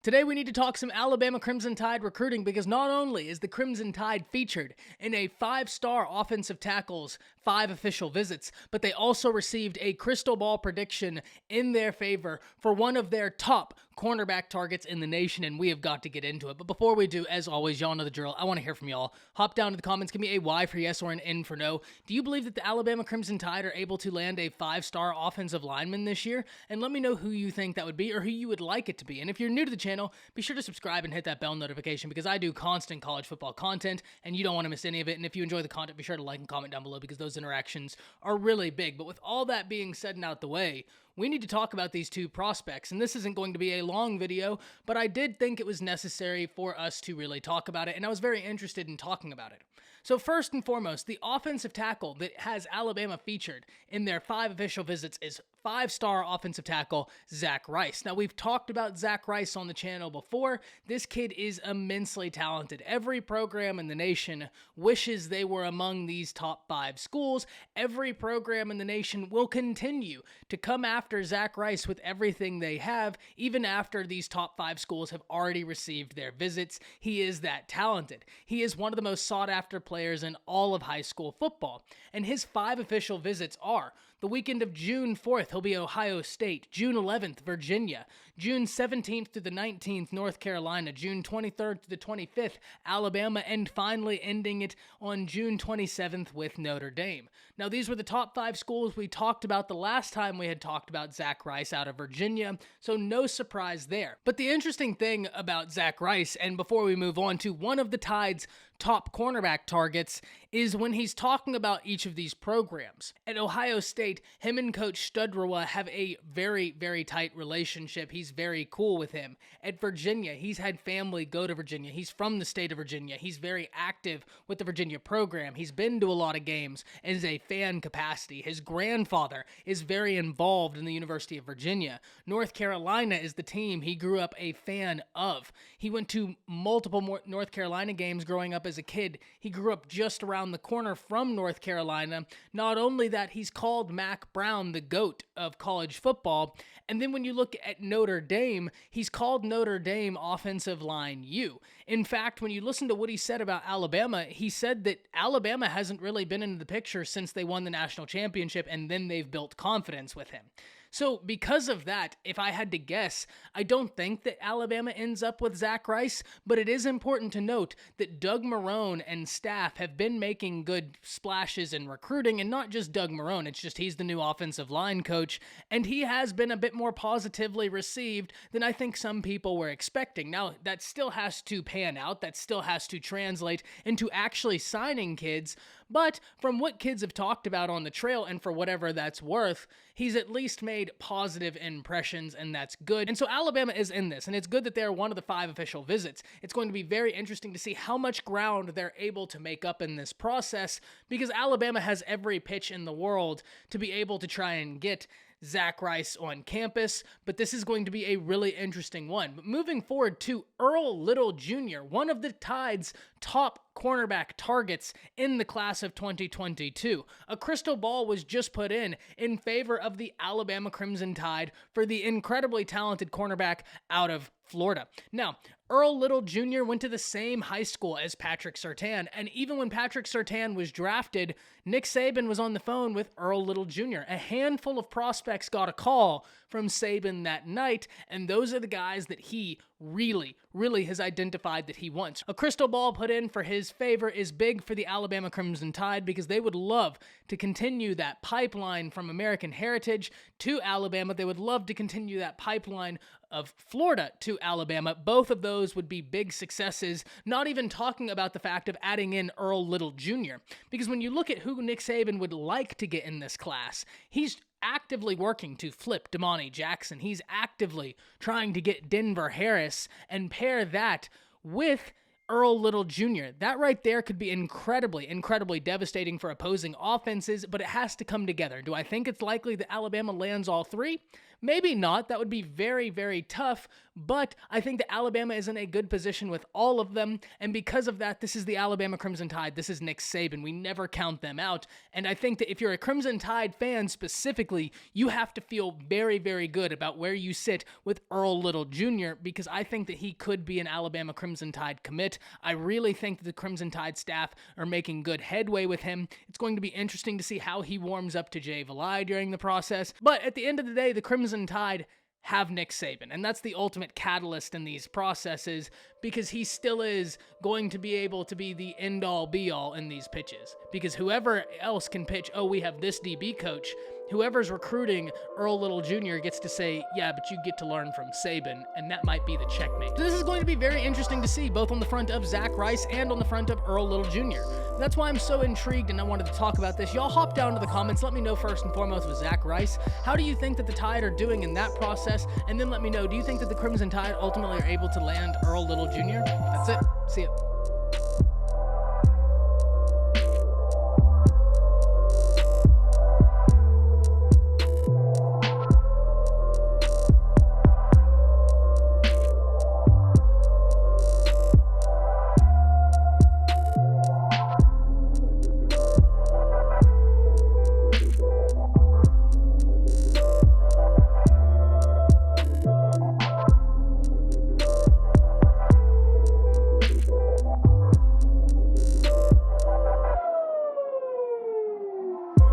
Today we need to talk some Alabama Crimson Tide recruiting because not only is the Crimson Tide featured in a 5-star offensive tackles, 5 official visits, but they also received a crystal ball prediction in their favor for one of their top cornerback targets in the nation, and we have got to get into it. But before we do, as always, y'all know the drill. I want to hear from y'all. Hop down to the comments, give me a Y for yes or an N for no. Do you believe that the Alabama Crimson Tide are able to land a 5-star offensive lineman this year? And let me know who you think that would be or who you would like it to be. And if you're new to the channel, be sure to subscribe and hit that bell notification because I do constant college football content and you don't want to miss any of it. And if you enjoy the content, be sure to like and comment down below because those interactions are really big. But with all that being said and out the way, we need to talk about these two prospects, and this isn't going to be a long video, but I did think it was necessary for us to really talk about it, and I was very interested in talking about it. So first and foremost, the offensive tackle that has Alabama featured in their 5 official visits is 5-star offensive tackle Zach Rice. Now, we've talked about Zach Rice on the channel before. This kid is immensely talented. Every program in the nation wishes they were among these top 5 schools. Every program in the nation will continue to come after Zach Rice with everything they have, even after these top 5 schools have already received their visits. He is that talented. He is one of the most sought-after players in all of high school football, and his 5 official visits are the weekend of June 4th, he'll be Ohio State. June 11th, Virginia. June 17th to the 19th, North Carolina. June 23rd to the 25th, Alabama. And finally ending it on June 27th with Notre Dame. Now, these were the top 5 schools we talked about the last time we had talked about Zach Rice out of Virginia, so no surprise there. But the interesting thing about Zach Rice, and before we move on to one of the Tide's top cornerback targets, is when he's talking about each of these programs. At Ohio State, him and Coach Studrowa have a very, very tight relationship. He's very cool with him. At Virginia, he's had family go to Virginia. He's from the state of Virginia. He's very active with the Virginia program. He's been to a lot of games as a fan capacity. His grandfather is very involved in the University of Virginia. North Carolina is the team he grew up a fan of. He went to multiple North Carolina games growing up as a kid. He grew up just around the corner from North Carolina. Not only that, he's called Mac Brown the GOAT of college football. And then when you look at Notre Dame, he's called Notre Dame offensive line U. In fact, when you listen to what he said about Alabama, he said that Alabama hasn't really been in the picture since they won the national championship, and then they've built confidence with him. So because of that, if I had to guess, I don't think that Alabama ends up with Zach Rice, but it is important to note that Doug Marrone and staff have been making good splashes in recruiting, and not just Doug Marrone, it's just he's the new offensive line coach, and he has been a bit more positively received than I think some people were expecting. Now, that still has to pan out, that still has to translate into actually signing kids, but from what kids have talked about on the trail, and for whatever that's worth, he's at least made positive impressions, and that's good. And so Alabama is in this, and it's good that they're one of the 5 official visits. It's going to be very interesting to see how much ground they're able to make up in this process, because Alabama has every pitch in the world to be able to try and get Zach Rice on campus, but this is going to be a really interesting one. But moving forward to Earl Little Jr., one of the Tide's top cornerback targets in the class of 2022. A crystal ball was just put in favor of the Alabama Crimson Tide for the incredibly talented cornerback out of Florida. Now, Earl Little Jr. went to the same high school as Patrick Surtain, and even when Patrick Surtain was drafted, Nick Saban was on the phone with Earl Little Jr. A handful of prospects got a call from Saban that night, and those are the guys that he really has identified that he wants. A crystal ball put in for his favor is big for the Alabama Crimson Tide because they would love to continue that pipeline from American heritage to Alabama. They would love to continue that pipeline of Florida to Alabama. Both of those would be big successes, not even talking about the fact of adding in Earl Little Jr. Because when you look at who Nick Saban would like to get in this class, he's actively working to flip Damani Jackson. He's actively trying to get Denver Harris and pair that with Earl Little Jr. That right there could be incredibly devastating for opposing offenses, but it has to come together. Do I think it's likely that Alabama lands all 3? Maybe not. That would be very tough, but I think that Alabama is in a good position with all of them, and because of that, this is the Alabama Crimson Tide. This is Nick Saban. We never count them out, and I think that if you're a Crimson Tide fan specifically, you have to feel very, very good about where you sit with Earl Little Jr., because I think that he could be an Alabama Crimson Tide commit. I really think that the Crimson Tide staff are making good headway with him. It's going to be interesting to see how he warms up to Jay Valai during the process, but at the end of the day, the Crimson Tide have Nick Saban, and that's the ultimate catalyst in these processes, because he still is going to be able to be the end-all be-all in these pitches, because whoever else can pitch, oh, we have this DB coach, whoever's recruiting Earl Little Jr. gets to say, yeah, but you get to learn from Saban, and that might be the checkmate. So this is going to be very interesting to see, both on the front of Zach Rice and on the front of Earl Little Jr. That's why I'm so intrigued, and I wanted to talk about this. Y'all hop down to the comments. Let me know first and foremost with Zach Rice. How do you think that the Tide are doing in that process? And then let me know, do you think that the Crimson Tide ultimately are able to land Earl Little Jr.? That's it. See ya.